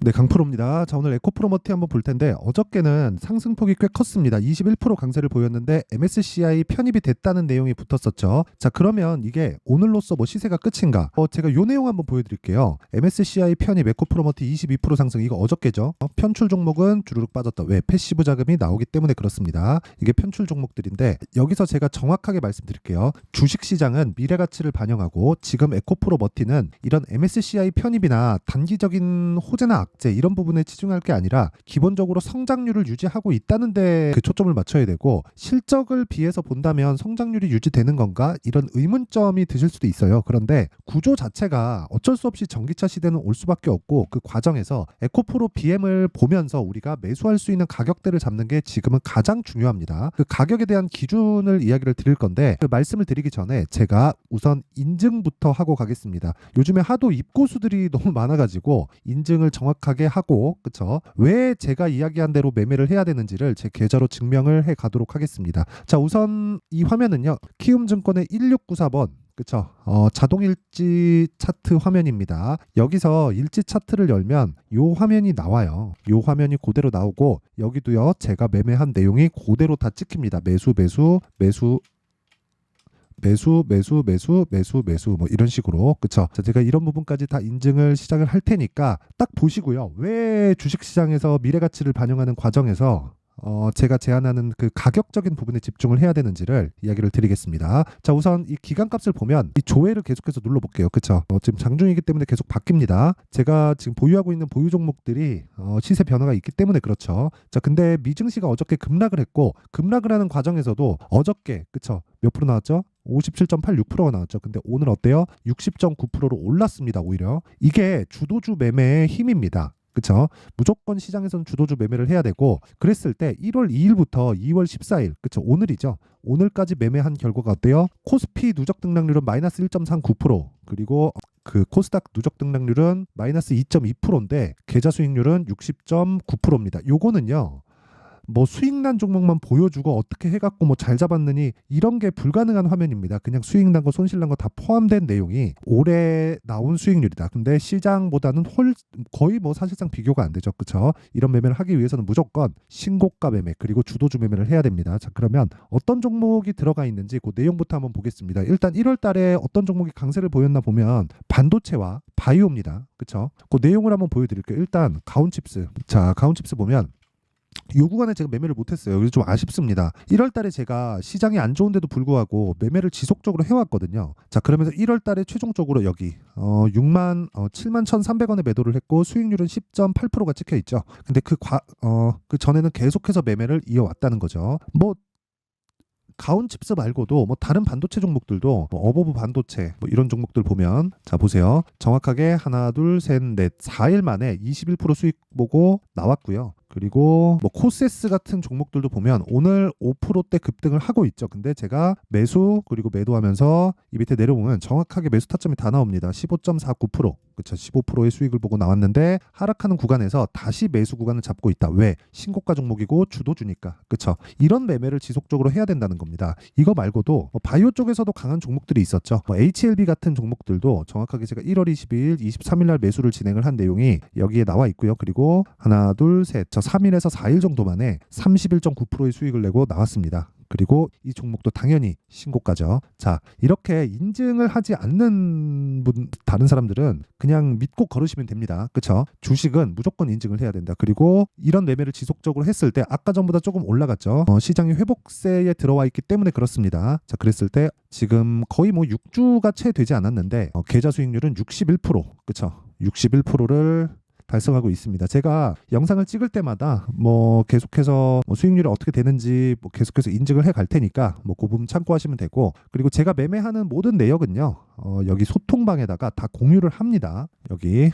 네, 강프로입니다. 자, 오늘 에코프로 머티 한번 볼 텐데 어저께는 상승폭이 꽤 컸습니다. 21% 강세를 보였는데 MSCI 편입이 됐다는 내용이 붙었었죠. 자, 그러면 이게 오늘로써 뭐 시세가 끝인가? 제가 요 내용 한번 보여드릴게요. MSCI 편입 에코프로 머티 22% 상승, 이거 어저께죠. 편출 종목은 주르륵 빠졌다. 왜? 패시브 자금이 나오기 때문에 그렇습니다. 이게 편출 종목들인데 여기서 제가 정확하게 말씀드릴게요. 주식시장은 미래가치를 반영하고 지금 에코프로 머티는 이런 MSCI 편입이나 단기적인 호재나 악재 이런 부분에 치중할 게 아니라 기본적으로 성장률을 유지하고 있다는 데 그 초점을 맞춰야 되고, 실적을 비해서 본다면 성장률이 유지되는 건가? 이런 의문점이 드실 수도 있어요. 그런데 구조 자체가 어쩔 수 없이 전기차 시대는 올 수밖에 없고, 그 과정에서 에코프로 BM을 보면서 우리가 매수할 수 있는 가격대를 잡는 게 지금은 가장 중요합니다. 그 가격에 대한 기준을 이야기를 드릴 건데, 그 말씀을 드리기 전에 제가 우선 인증부터 하고 가겠습니다. 요즘에 하도 입고수들이 너무 많아가지고 인증을 정확하게 하고, 그쵸? 왜 제가 이야기한 대로 매매를 해야 되는지를 제 계좌로 증명을 해 가도록 하겠습니다. 자, 우선 이 화면은요, 키움증권의 1694번, 그쵸? 자동일지 차트 화면입니다. 여기서 일지 차트를 열면 요 화면이 나와요. 요 화면이 그대로 나오고, 여기도요, 제가 매매한 내용이 그대로 다 찍힙니다. 매수, 매수, 매수, 매수, 매수, 매수, 매수, 매수, 뭐 이런 식으로. 그쵸? 자, 제가 이런 부분까지 다 인증을 시작을 할 테니까 딱 보시고요. 왜 주식시장에서 미래가치를 반영하는 과정에서 제가 제안하는 그 가격적인 부분에 집중을 해야 되는지를 이야기를 드리겠습니다. 자, 우선 이 기간값을 보면 이 조회를 계속해서 눌러볼게요. 그쵸? 지금 장중이기 때문에 계속 바뀝니다. 제가 지금 보유하고 있는 보유 종목들이 시세 변화가 있기 때문에 그렇죠. 자, 근데 미증시가 어저께 급락을 했고, 급락을 하는 과정에서도 어저께, 그쵸? 몇 프로 나왔죠? 57.86%가 나왔죠. 근데 오늘 어때요? 60.9%로 올랐습니다. 오히려 이게 주도주 매매의 힘입니다. 그쵸? 무조건 시장에서는 주도주 매매를 해야 되고, 그랬을 때 1월 2일부터 2월 14일, 그쵸? 오늘이죠. 오늘까지 매매한 결과가 어때요? 코스피 누적 등락률은 마이너스 1.39%, 그리고 그 코스닥 누적 등락률은 마이너스 2.2%인데 계좌 수익률은 60.9%입니다. 요거는요, 뭐 수익난 종목만 보여주고 어떻게 해갖고 뭐 잘 잡았느니 이런 게 불가능한 화면입니다. 그냥 수익난 거 손실난 거 다 포함된 내용이 올해 나온 수익률이다. 근데 시장보다는 거의 뭐 사실상 비교가 안 되죠. 그쵸? 이런 매매를 하기 위해서는 무조건 신고가 매매 그리고 주도주 매매를 해야 됩니다. 자, 그러면 어떤 종목이 들어가 있는지 그 내용부터 한번 보겠습니다. 일단 1월 달에 어떤 종목이 강세를 보였나 보면 반도체와 바이오입니다. 그쵸? 그 내용을 한번 보여드릴게요. 일단 가온칩스. 자, 가온칩스 보면 요 구간에 제가 매매를 못했어요. 그래서 좀 아쉽습니다. 1월 달에 제가 시장이 안 좋은데도 불구하고 매매를 지속적으로 해왔거든요. 자, 그러면서 1월 달에 최종적으로 여기 71,300원에 매도를 했고 수익률은 10.8%가 찍혀 있죠. 근데 그 전에는 계속해서 매매를 이어왔다는 거죠. 뭐 가온칩스 말고도 뭐 다른 반도체 종목들도 뭐 어버브 반도체 뭐 이런 종목들 보면, 자 보세요. 정확하게 하나 둘 셋 넷 4일 만에 21% 수익 보고 나왔고요. 그리고 뭐 코세스 같은 종목들도 보면 오늘 5%대 급등을 하고 있죠. 근데 제가 매수 그리고 매도하면서 이 밑에 내려보면 정확하게 매수 타점이 다 나옵니다. 15.49%. 그쵸? 15%의 수익을 보고 나왔는데 하락하는 구간에서 다시 매수 구간을 잡고 있다. 왜? 신고가 종목이고 주도주니까. 그쵸? 이런 매매를 지속적으로 해야 된다는 겁니다. 이거 말고도 뭐 바이오 쪽에서도 강한 종목들이 있었죠. 뭐 HLB 같은 종목들도 정확하게 제가 1월 22일, 23일 날 매수를 진행을 한 내용이 여기에 나와 있고요. 그리고 하나, 둘, 셋. 저 3일에서 4일 정도 만에 31.9%의 수익을 내고 나왔습니다. 그리고 이 종목도 당연히 신고가죠. 자, 이렇게 인증을 하지 않는 다른 사람들은 그냥 믿고 걸으시면 됩니다. 그쵸? 주식은 무조건 인증을 해야 된다. 그리고 이런 매매를 지속적으로 했을 때 아까 전보다 조금 올라갔죠. 시장이 회복세에 들어와 있기 때문에 그렇습니다. 자, 그랬을 때 지금 거의 뭐 6주가 채 되지 않았는데 계좌 수익률은 61%, 그쵸? 61%를 달성하고 있습니다. 제가 영상을 찍을 때마다 뭐 계속해서 뭐 수익률이 어떻게 되는지 뭐 계속해서 인증을 해 갈 테니까 뭐 그 부분 참고하시면 되고, 그리고 제가 매매하는 모든 내역은요, 여기 소통방에다가 다 공유를 합니다. 여기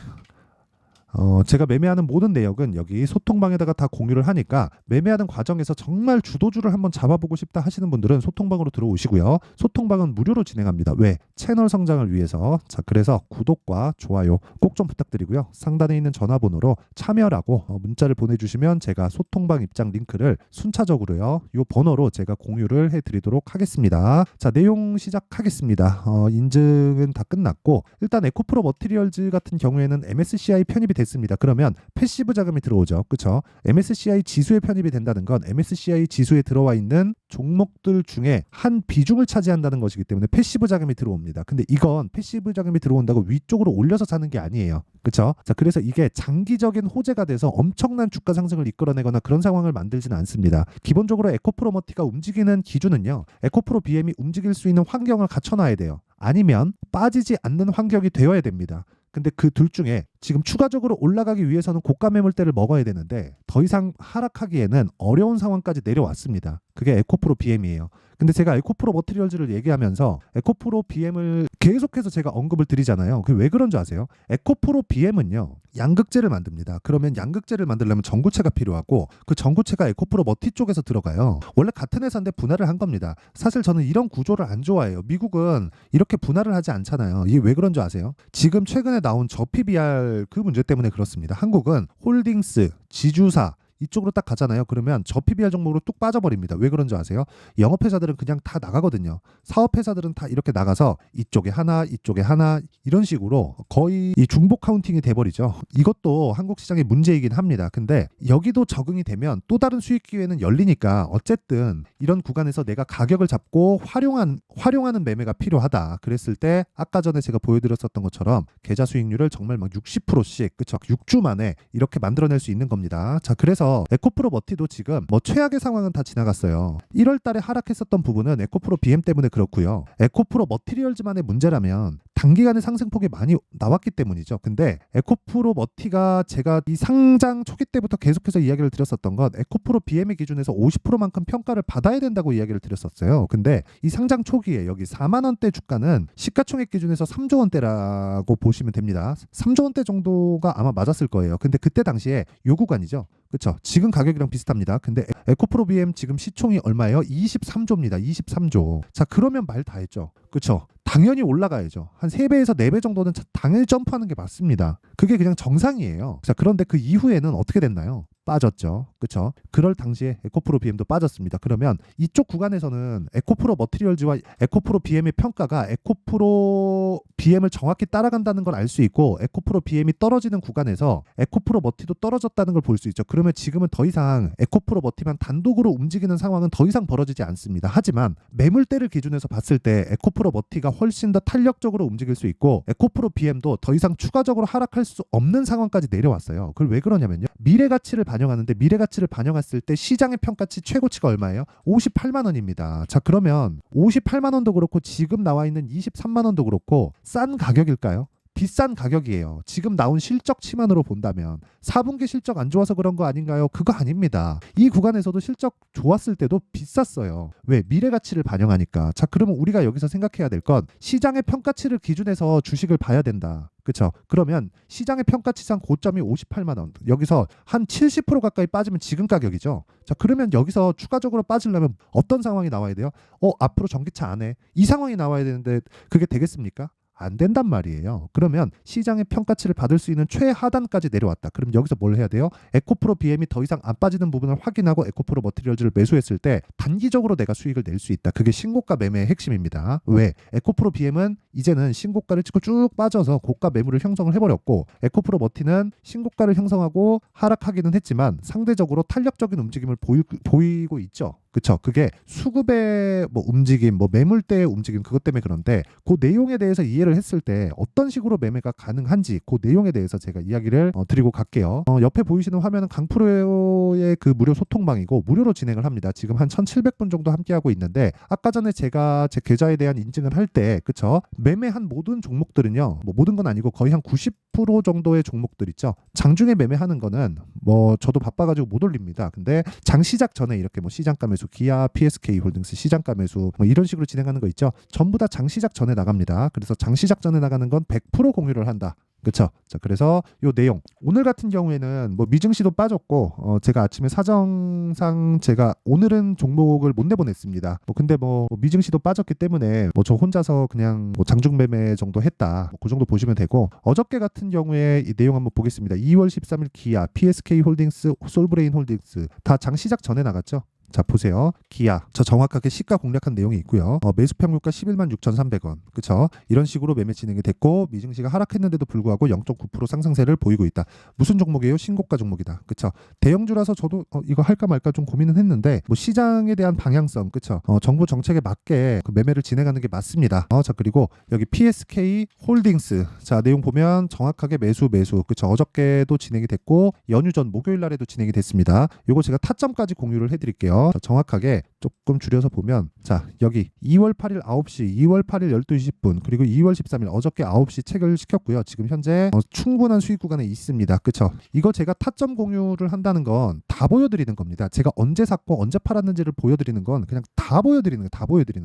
제가 매매하는 모든 내역은 여기 소통방에다가 다 공유를 하니까 매매하는 과정에서 정말 주도주를 한번 잡아보고 싶다 하시는 분들은 소통방으로 들어오시고요. 소통방은 무료로 진행합니다. 왜? 채널 성장을 위해서. 자, 그래서 구독과 좋아요 꼭 좀 부탁드리고요. 상단에 있는 전화번호로 참여라고 문자를 보내주시면 제가 소통방 입장 링크를 순차적으로요, 이 번호로 제가 공유를 해드리도록 하겠습니다. 자, 내용 시작하겠습니다. 인증은 다 끝났고, 일단 에코프로 머티리얼즈 같은 경우에는 MSCI 편입이 됐습니다. 그러면 패시브 자금이 들어오죠. 그렇죠? MSCI 지수에 편입이 된다는 건 MSCI 지수에 들어와 있는 종목들 중에 한 비중을 차지한다는 것이기 때문에 패시브 자금이 들어옵니다. 근데 이건 패시브 자금이 들어온다고 위쪽으로 올려서 사는 게 아니에요. 그렇죠? 자, 그래서 이게 장기적인 호재가 돼서 엄청난 주가 상승을 이끌어내거나 그런 상황을 만들지는 않습니다. 기본적으로 에코프로머티가 움직이는 기준은요. 에코프로 BM이 움직일 수 있는 환경을 갖춰놔야 돼요. 아니면 빠지지 않는 환경이 되어야 됩니다. 근데 그 둘 중에 지금 추가적으로 올라가기 위해서는 고가 매물대를 먹어야 되는데 더 이상 하락하기에는 어려운 상황까지 내려왔습니다. 그게 에코프로 BM이에요. 근데 제가 에코프로 머티리얼즈를 얘기하면서 에코프로 BM을 계속해서 제가 언급을 드리잖아요. 그게 왜 그런 줄 아세요? 에코프로 BM은요. 양극재를 만듭니다. 그러면 양극재를 만들려면 전구체가 필요하고 그 전구체가 에코프로 머티 쪽에서 들어가요. 원래 같은 회사인데 분할을 한 겁니다. 사실 저는 이런 구조를 안 좋아해요. 미국은 이렇게 분할을 하지 않잖아요. 이게 왜 그런 줄 아세요? 지금 최근에 나온 저 PBR 그 문제 때문에 그렇습니다. 한국은 홀딩스, 지주사 이쪽으로 딱 가잖아요. 그러면 저 PBR 종목으로 뚝 빠져버립니다. 왜 그런 줄 아세요? 영업회사들은 그냥 다 나가거든요. 사업회사들은 다 이렇게 나가서 이쪽에 하나, 이쪽에 하나 이런 식으로 거의 이 중복 카운팅이 돼버리죠. 이것도 한국 시장의 문제이긴 합니다. 근데 여기도 적응이 되면 또 다른 수익 기회는 열리니까 어쨌든 이런 구간에서 내가 가격을 잡고 활용하는 매매가 필요하다. 그랬을 때 아까 전에 제가 보여드렸었던 것처럼 계좌 수익률을 정말 막 60%씩 그쵸? 6주 만에 이렇게 만들어낼 수 있는 겁니다. 자, 그래서 에코프로 머티도 지금 뭐 최악의 상황은 다 지나갔어요. 1월 달에 하락했었던 부분은 에코프로 BM 때문에 그렇고요. 에코프로 머티리얼즈만의 문제라면 단기간에 상승폭이 많이 나왔기 때문이죠. 근데 에코프로 머티가 제가 이 상장 초기 때부터 계속해서 이야기를 드렸었던 건 에코프로 BM의 기준에서 50%만큼 평가를 받아야 된다고 이야기를 드렸었어요. 근데 이 상장 초기에 여기 4만 원대 주가는 시가총액 기준에서 3조 원대라고 보시면 됩니다. 3조 원대 정도가 아마 맞았을 거예요. 근데 그때 당시에 요 구간이죠. 그렇죠. 지금 가격이랑 비슷합니다. 근데 에코프로 BM 지금 시총이 얼마예요? 23조입니다. 23조. 자, 그러면 말 다 했죠. 그렇죠. 당연히 올라가야죠. 한 3배에서 4배 정도는 당연히 점프하는 게 맞습니다. 그게 그냥 정상이에요. 자, 그런데 그 이후에는 어떻게 됐나요? 빠졌죠. 그렇죠? 그럴 당시에 에코프로 BM도 빠졌습니다. 그러면 이쪽 구간에서는 에코프로 머티리얼즈와 에코프로 BM의 평가가 에코프로 BM을 정확히 따라간다는 걸 알 수 있고 에코프로 BM이 떨어지는 구간에서 에코프로 머티도 떨어졌다는 걸 볼 수 있죠. 그러면 지금은 더 이상 에코프로 머티만 단독으로 움직이는 상황은 더 이상 벌어지지 않습니다. 하지만 매물대를 기준에서 봤을 때 에코프로 머티가 훨씬 더 탄력적으로 움직일 수 있고 에코프로 BM도 더 이상 추가적으로 하락할 수 없는 상황까지 내려왔어요. 그걸 왜 그러냐면요. 미래 가치를 반영하는데 미래 가치를 반영했을 때 시장의 평가치 최고치가 얼마예요? 58만 원입니다. 자, 그러면 58만 원도 그렇고 지금 나와 있는 23만 원도 그렇고 싼 가격일까요? 비싼 가격이에요. 지금 나온 실적치만으로 본다면 4분기 실적 안 좋아서 그런 거 아닌가요? 그거 아닙니다. 이 구간에서도 실적 좋았을 때도 비쌌어요. 왜? 미래 가치를 반영하니까. 자, 그러면 우리가 여기서 생각해야 될 건 시장의 평가치를 기준해서 주식을 봐야 된다. 그렇죠? 그러면 시장의 평가치상 고점이 58만 원. 여기서 한 70% 가까이 빠지면 지금 가격이죠. 자, 그러면 여기서 추가적으로 빠지려면 어떤 상황이 나와야 돼요? 앞으로 전기차 안 해. 이 상황이 나와야 되는데 그게 되겠습니까? 안 된단 말이에요. 그러면 시장의 평가치를 받을 수 있는 최하단까지 내려왔다. 그럼 여기서 뭘 해야 돼요? 에코프로 BM이 더 이상 안 빠지는 부분을 확인하고 에코프로 머티리얼즈를 매수했을 때 단기적으로 내가 수익을 낼 수 있다. 그게 신고가 매매의 핵심입니다. 왜? 에코프로 BM은 이제는 신고가를 찍고 쭉 빠져서 고가 매물을 형성을 해버렸고 에코프로 머티는 신고가를 형성하고 하락하기는 했지만 상대적으로 탄력적인 움직임을 보이고 있죠. 그쵸? 그게 수급의 뭐 움직임, 뭐 매물대의 움직임 그것 때문에 그런데 그 내용에 대해서 이해를 했을 때 어떤 식으로 매매가 가능한지 그 내용에 대해서 제가 이야기를 드리고 갈게요. 옆에 보이시는 화면은 강프로의 그 무료 소통방이고 무료로 진행을 합니다. 지금 한 1,700분 정도 함께하고 있는데 아까 전에 제가 제 계좌에 대한 인증을 할 때 그쵸? 매매한 모든 종목들은요. 뭐 모든 건 아니고 거의 한 90% 정도의 종목들 있죠. 장중에 매매하는 거는 뭐 저도 바빠가지고 못 올립니다. 근데 장 시작 전에 이렇게 뭐 시장가 매수 기아, PSK 홀딩스 시장가 매수 뭐 이런 식으로 진행하는 거 있죠. 전부 다 장 시작 전에 나갑니다. 그래서 장 시작 전에 나가는 건 100% 공유를 한다. 그렇죠. 자, 그래서 요 내용 오늘 같은 경우에는 뭐 미증시도 빠졌고 제가 아침에 사정상 제가 오늘은 종목을 못 내보냈습니다. 근데 뭐 미증시도 빠졌기 때문에 뭐 저 혼자서 그냥 뭐 장중 매매 정도 했다. 그 정도 보시면 되고 어저께 같은 경우에 이 내용 한번 보겠습니다. 2월 13일 기아, PSK 홀딩스, 솔브레인 홀딩스 다 장 시작 전에 나갔죠. 자 보세요. 기아 저 정확하게 시가 공략한 내용이 있고요. 매수 평균가 11만 6,300원. 그쵸? 이런 식으로 매매 진행이 됐고 미증시가 하락했는데도 불구하고 0.9% 상승세를 보이고 있다. 무슨 종목이에요? 신고가 종목이다. 그쵸? 대형주라서 저도 이거 할까 말까 좀 고민은 했는데 뭐 시장에 대한 방향성 그쵸? 정부 정책에 맞게 그 매매를 진행하는 게 맞습니다. 자 그리고 여기 PSK 홀딩스 자 내용 보면 정확하게 매수 그쵸? 어저께도 진행이 됐고 연휴 전 목요일 날에도 진행이 됐습니다. 요거 제가 타점까지 공유를 해드릴게요. 정확하게 조금 줄여서 보면 자 여기 2월 8일 9시 2월 8일 12시 20분 그리고 2월 13일 어저께 9시 체결시켰고요. 지금 현재 충분한 수익 구간에 있습니다. 그쵸? 이거 제가 타점 공유를 한다는 건 다 보여드리는 겁니다. 제가 언제 샀고 언제 팔았는지를 보여드리는 건 그냥 다 보여드리는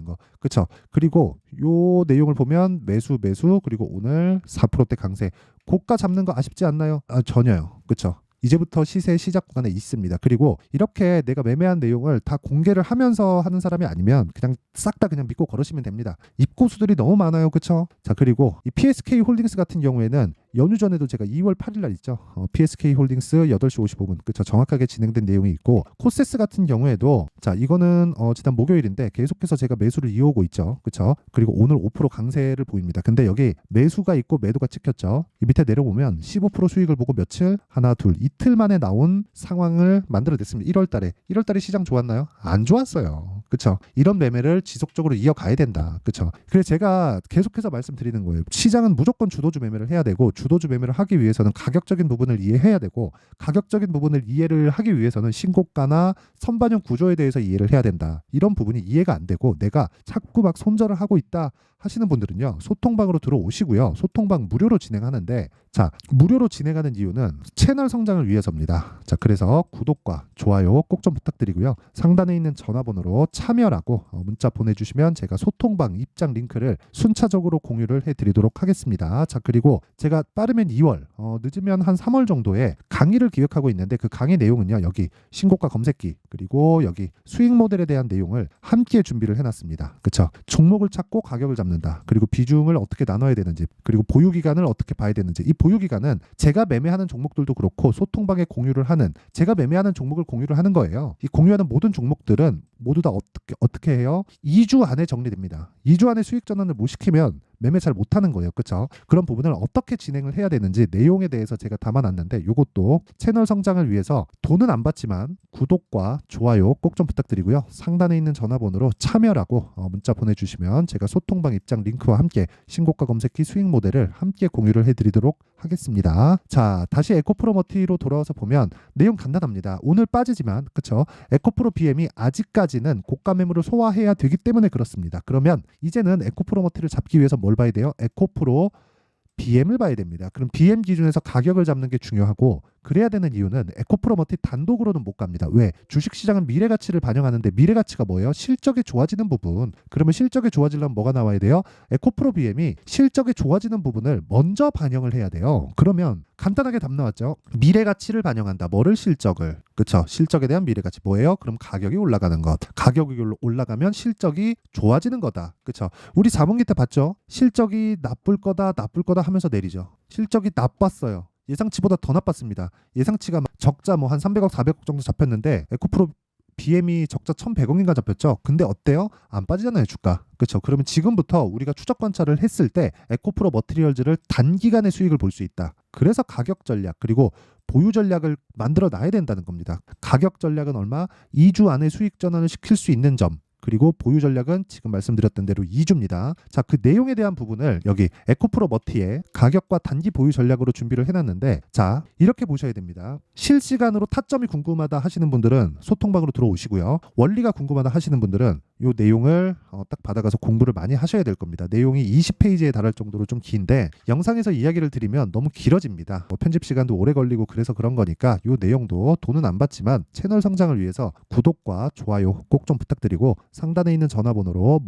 거 그쵸? 그리고 요 내용을 보면 매수 그리고 오늘 4%대 강세 고가 잡는 거 아쉽지 않나요? 전혀요. 그쵸? 이제부터 시세 시작 구간에 있습니다. 그리고 이렇게 내가 매매한 내용을 다 공개를 하면서 하는 사람이 아니면 그냥 싹 다 그냥 믿고 걸으시면 됩니다. 입고수들이 너무 많아요. 그쵸? 자 그리고 이 PSK 홀딩스 같은 경우에는 연휴 전에도 제가 2월 8일 날 있죠. PSK 홀딩스 8시 55분 그쵸? 정확하게 진행된 내용이 있고 코세스 같은 경우에도 자 이거는 지난 목요일인데 계속해서 제가 매수를 이어오고 있죠. 그쵸? 그리고 오늘 5% 강세를 보입니다. 근데 여기 매수가 있고 매도가 찍혔죠. 이 밑에 내려보면 15% 수익을 보고 며칠 하나 둘 이틀 만에 나온 상황을 만들어냈습니다. 1월 달에 시장 좋았나요? 안 좋았어요. 그쵸? 이런 매매를 지속적으로 이어가야 된다. 그쵸? 그래서 제가 계속해서 말씀드리는 거예요. 시장은 무조건 주도주 매매를 해야 되고 주도주 매매를 하기 위해서는 가격적인 부분을 이해해야 되고 가격적인 부분을 이해를 하기 위해서는 신고가나 선반영 구조에 대해서 이해를 해야 된다. 이런 부분이 이해가 안 되고 내가 자꾸 막 손절을 하고 있다 하시는 분들은요. 소통방으로 들어오시고요. 소통방 무료로 진행하는데 자 무료로 진행하는 이유는 채널 성장을 위해서입니다. 자 그래서 구독과 좋아요 꼭 좀 부탁드리고요. 상단에 있는 전화번호로 참여라고 문자 보내주시면 제가 소통방 입장 링크를 순차적으로 공유를 해드리도록 하겠습니다. 자 그리고 제가 빠르면 2월 늦으면 한 3월 정도에 강의를 기획하고 있는데 그 강의 내용은요. 여기 신고가 검색기 그리고 여기 수익 모델에 대한 내용을 함께 준비를 해놨습니다. 그쵸? 종목을 찾고 가격을 잡는다. 그리고 비중을 어떻게 나눠야 되는지 그리고 보유기간을 어떻게 봐야 되는지 이 보유기간은 제가 매매하는 종목들도 그렇고 소통방에 공유를 하는 제가 매매하는 종목을 공유를 하는 거예요. 이 공유하는 모든 종목들은 모두 다 어떻게 해요? 2주 안에 정리됩니다. 2주 안에 수익 전환을 못 시키면 매매 잘 못하는 거예요. 그렇죠? 그런 부분을 어떻게 진행을 해야 되는지 내용에 대해서 제가 담아놨는데 이것도 채널 성장을 위해서 돈은 안 받지만 구독과 좋아요 꼭 좀 부탁드리고요. 상단에 있는 전화번호로 참여라고 문자 보내주시면 제가 소통방 입장 링크와 함께 신고가 검색기 수익 모델을 함께 공유를 해드리도록 하겠습니다. 자 다시 에코프로머티로 돌아와서 보면 내용 간단합니다. 오늘 빠지지만 그쵸? 에코프로 BM이 아직까지는 고가 매물을 소화해야 되기 때문에 그렇습니다. 그러면 이제는 에코프로머티를 잡기 위해서 뭘 봐야 돼요? 에코프로 BM을 봐야 됩니다. 그럼 BM 기준에서 가격을 잡는 게 중요하고 그래야 되는 이유는 에코프로머티 단독으로는 못 갑니다. 왜? 주식시장은 미래가치를 반영하는데 미래가치가 뭐예요? 실적이 좋아지는 부분. 그러면 실적이 좋아지려면 뭐가 나와야 돼요? 에코프로 BM이 실적이 좋아지는 부분을 먼저 반영을 해야 돼요. 그러면 간단하게 답 나왔죠. 미래가치를 반영한다. 뭐를? 실적을. 그쵸? 실적에 대한 미래가치 뭐예요? 그럼 가격이 올라가는 것. 가격이 올라가면 실적이 좋아지는 거다. 그쵸? 우리 자문기 때 봤죠? 실적이 나쁠 거다 하면서 내리죠. 실적이 나빴어요. 예상치보다 더 나빴습니다. 예상치가 적자 뭐 한 300억 400억 정도 잡혔는데 에코프로 BM이 적자 1,100억인가 잡혔죠. 근데 어때요? 안 빠지잖아요, 주가. 그렇죠. 그러면 지금부터 우리가 추적 관찰을 했을 때 에코프로 머티리얼즈를 단기간의 수익을 볼 수 있다. 그래서 가격 전략 그리고 보유 전략을 만들어 놔야 된다는 겁니다. 가격 전략은 얼마? 2주 안에 수익 전환을 시킬 수 있는 점. 그리고 보유 전략은 지금 말씀드렸던 대로 2주입니다. 자, 그 내용에 대한 부분을 여기 에코프로 머티에 가격과 단기 보유 전략으로 준비를 해놨는데 자, 이렇게 보셔야 됩니다. 실시간으로 타점이 궁금하다 하시는 분들은 소통방으로 들어오시고요. 원리가 궁금하다 하시는 분들은 이 내용을 딱 받아가서 공부를 많이 하셔야 될 겁니다. 내용이 20페이지에 달할 정도로 좀 긴데 영상에서 이야기를 드리면 너무 길어집니다. 편집 시간도 오래 걸리고 그래서 그런 거니까 이 내용도 돈은 안 받지만 채널 성장을 위해서 구독과 좋아요 꼭 좀 부탁드리고 상단에 있는 전화번호로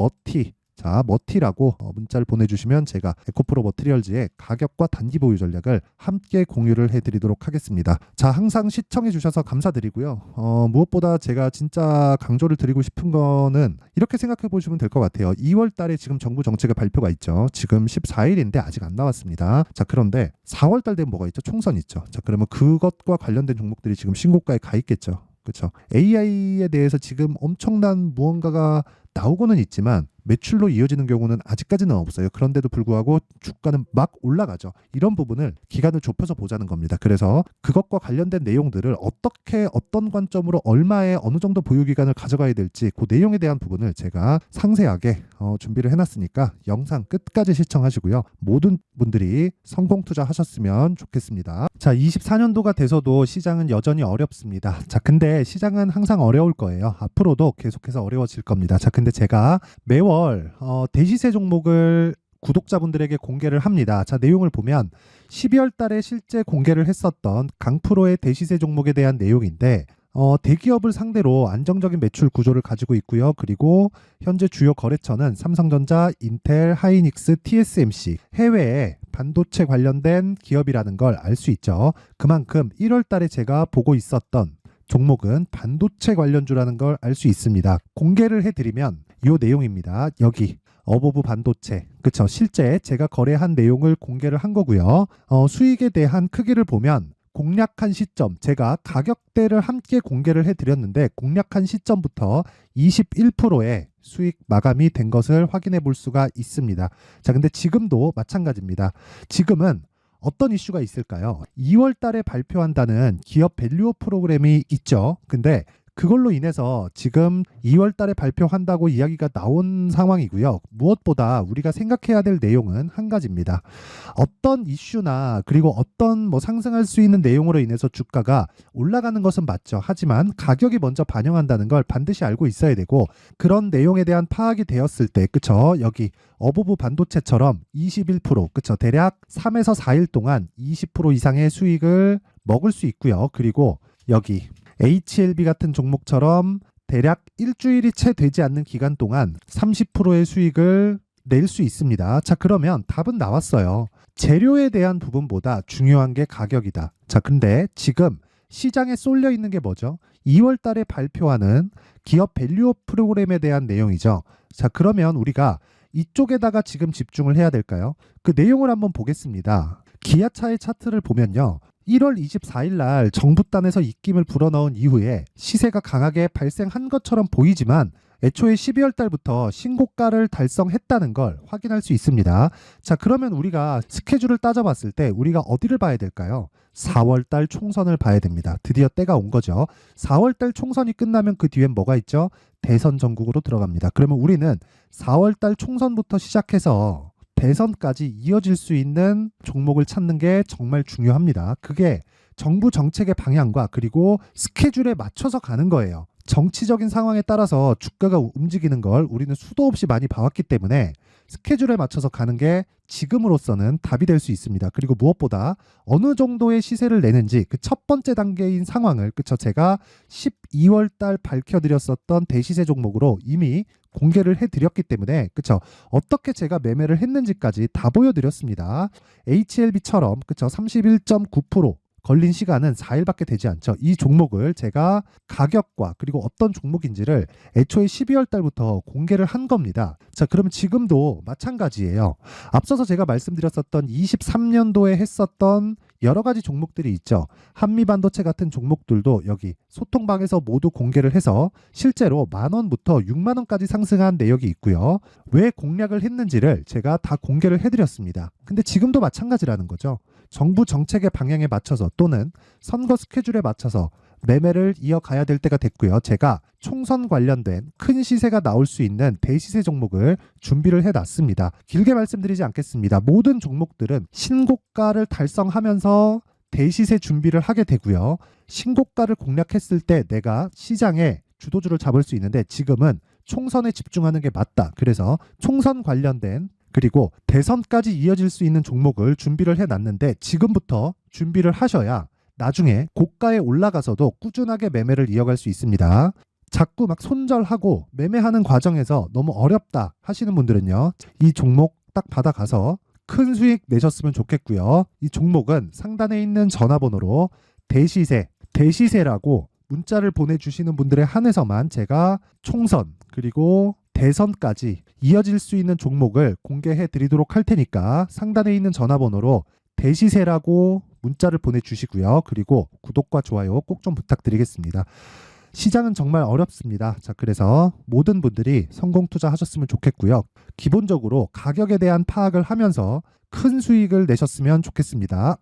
머티라고 문자를 보내주시면 제가 에코프로 머티리얼즈의 가격과 단기 보유 전략을 함께 공유를 해드리도록 하겠습니다. 자, 항상 시청해 주셔서 감사드리고요. 무엇보다 제가 진짜 강조를 드리고 싶은 거는 이렇게 생각해 보시면 될 것 같아요. 2월 달에 지금 정부 정책의 발표가 있죠. 지금 14일인데 아직 안 나왔습니다. 자, 그런데 4월 달 되면 뭐가 있죠? 총선 있죠. 자, 그러면 그것과 관련된 종목들이 지금 신고가에 가 있겠죠. 그렇죠. AI에 대해서 지금 엄청난 무언가가 나오고는 있지만 매출로 이어지는 경우는 아직까지는 없어요. 그런데도 불구하고 주가는 막 올라가죠. 이런 부분을 기간을 좁혀서 보자는 겁니다. 그래서 그것과 관련된 내용들을 어떻게 어떤 관점으로 얼마에 어느 정도 보유 기간을 가져가야 될지 그 내용에 대한 부분을 제가 상세하게 준비를 해놨으니까 영상 끝까지 시청하시고요. 모든 분들이 성공 투자하셨으면 좋겠습니다. 자, 24년도가 돼서도 시장은 여전히 어렵습니다. 자, 근데 시장은 항상 어려울 거예요. 앞으로도 계속해서 어려워질 겁니다. 자, 근데 제가 매월 대시세 종목을 구독자분들에게 공개를 합니다. 자, 내용을 보면 12월 달에 실제 공개를 했었던 강프로의 대시세 종목에 대한 내용인데 대기업을 상대로 안정적인 매출 구조를 가지고 있고요. 그리고 현재 주요 거래처는 삼성전자, 인텔, 하이닉스, TSMC, 해외에 반도체 관련된 기업이라는 걸 알 수 있죠. 그만큼 1월 달에 제가 보고 있었던 종목은 반도체 관련주라는 걸 알 수 있습니다. 공개를 해드리면 이 내용입니다. 여기 어보브 반도체, 그쵸? 실제 제가 거래한 내용을 공개를 한 거고요. 수익에 대한 크기를 보면 공략한 시점, 제가 가격대를 함께 공개를 해드렸는데 공략한 시점부터 21%의 수익 마감이 된 것을 확인해 볼 수가 있습니다. 자, 근데 지금도 마찬가지입니다. 지금은 어떤 이슈가 있을까요? 2월 달에 발표한다는 기업 밸류업 프로그램이 있죠. 근데 그걸로 인해서 지금 2월 달에 발표한다고 이야기가 나온 상황이고요. 무엇보다 우리가 생각해야 될 내용은 한 가지입니다. 어떤 이슈나 그리고 어떤 상승할 수 있는 내용으로 인해서 주가가 올라가는 것은 맞죠. 하지만 가격이 먼저 반영한다는 걸 반드시 알고 있어야 되고 그런 내용에 대한 파악이 되었을 때, 그쵸? 여기 어보브 반도체처럼 21%, 그쵸? 대략 3에서 4일 동안 20% 이상의 수익을 먹을 수 있고요. 그리고 여기 HLB 같은 종목처럼 대략 일주일이 채 되지 않는 기간 동안 30%의 수익을 낼 수 있습니다. 자, 그러면 답은 나왔어요. 재료에 대한 부분보다 중요한 게 가격이다. 자, 근데 지금 시장에 쏠려 있는 게 뭐죠? 2월 달에 발표하는 기업 밸류업 프로그램에 대한 내용이죠. 자, 그러면 우리가 이쪽에다가 지금 집중을 해야 될까요? 그 내용을 한번 보겠습니다. 기아차의 차트를 보면요. 1월 24일 날 정부단에서 입김을 불어넣은 이후에 시세가 강하게 발생한 것처럼 보이지만 애초에 12월 달부터 신고가를 달성했다는 걸 확인할 수 있습니다. 자, 그러면 우리가 스케줄을 따져봤을 때 우리가 어디를 봐야 될까요? 4월 달 총선을 봐야 됩니다. 드디어 때가 온 거죠. 4월 달 총선이 끝나면 그 뒤엔 뭐가 있죠? 대선 전국으로 들어갑니다. 그러면 우리는 4월 달 총선부터 시작해서 대선까지 이어질 수 있는 종목을 찾는 게 정말 중요합니다. 그게 정부 정책의 방향과 그리고 스케줄에 맞춰서 가는 거예요. 정치적인 상황에 따라서 주가가 움직이는 걸 우리는 수도 없이 많이 봐왔기 때문에 스케줄에 맞춰서 가는 게 지금으로서는 답이 될 수 있습니다. 그리고 무엇보다 어느 정도의 시세를 내는지 그 첫 번째 단계인 상황을, 그쵸? 제가 12월 달 밝혀드렸었던 대시세 종목으로 이미 공개를 해드렸기 때문에, 그쵸? 어떻게 제가 매매를 했는지까지 다 보여드렸습니다. HLB처럼, 그쵸? 31.9% 걸린 시간은 4일밖에 되지 않죠. 이 종목을 제가 가격과 그리고 어떤 종목인지를 애초에 12월 달부터 공개를 한 겁니다. 자, 그러면 지금도 마찬가지예요. 앞서서 제가 말씀드렸었던 23년도에 했었던 여러 가지 종목들이 있죠. 한미반도체 같은 종목들도 여기 소통방에서 모두 공개를 해서 실제로 10,000원부터 60,000원까지 상승한 내역이 있고요. 왜 공략을 했는지를 제가 다 공개를 해드렸습니다. 근데 지금도 마찬가지라는 거죠. 정부 정책의 방향에 맞춰서 또는 선거 스케줄에 맞춰서 매매를 이어가야 될 때가 됐고요. 제가 총선 관련된 큰 시세가 나올 수 있는 대시세 종목을 준비를 해놨습니다. 길게 말씀드리지 않겠습니다. 모든 종목들은 신고가를 달성하면서 대시세 준비를 하게 되고요. 신고가를 공략했을 때 내가 시장에 주도주를 잡을 수 있는데 지금은 총선에 집중하는 게 맞다. 그래서 총선 관련된 그리고 대선까지 이어질 수 있는 종목을 준비를 해놨는데 지금부터 준비를 하셔야 나중에 고가에 올라가서도 꾸준하게 매매를 이어갈 수 있습니다. 자꾸 막 손절하고 매매하는 과정에서 너무 어렵다 하시는 분들은요. 이 종목 딱 받아가서 큰 수익 내셨으면 좋겠고요. 이 종목은 상단에 있는 전화번호로 대시세라고 문자를 보내주시는 분들에 한해서만 제가 총선 그리고 대선까지 이어질 수 있는 종목을 공개해 드리도록 할 테니까 상단에 있는 전화번호로 대시세라고 문자를 보내주시고요. 그리고 구독과 좋아요 꼭 좀 부탁드리겠습니다. 시장은 정말 어렵습니다. 자, 그래서 모든 분들이 성공 투자하셨으면 좋겠고요. 기본적으로 가격에 대한 파악을 하면서 큰 수익을 내셨으면 좋겠습니다.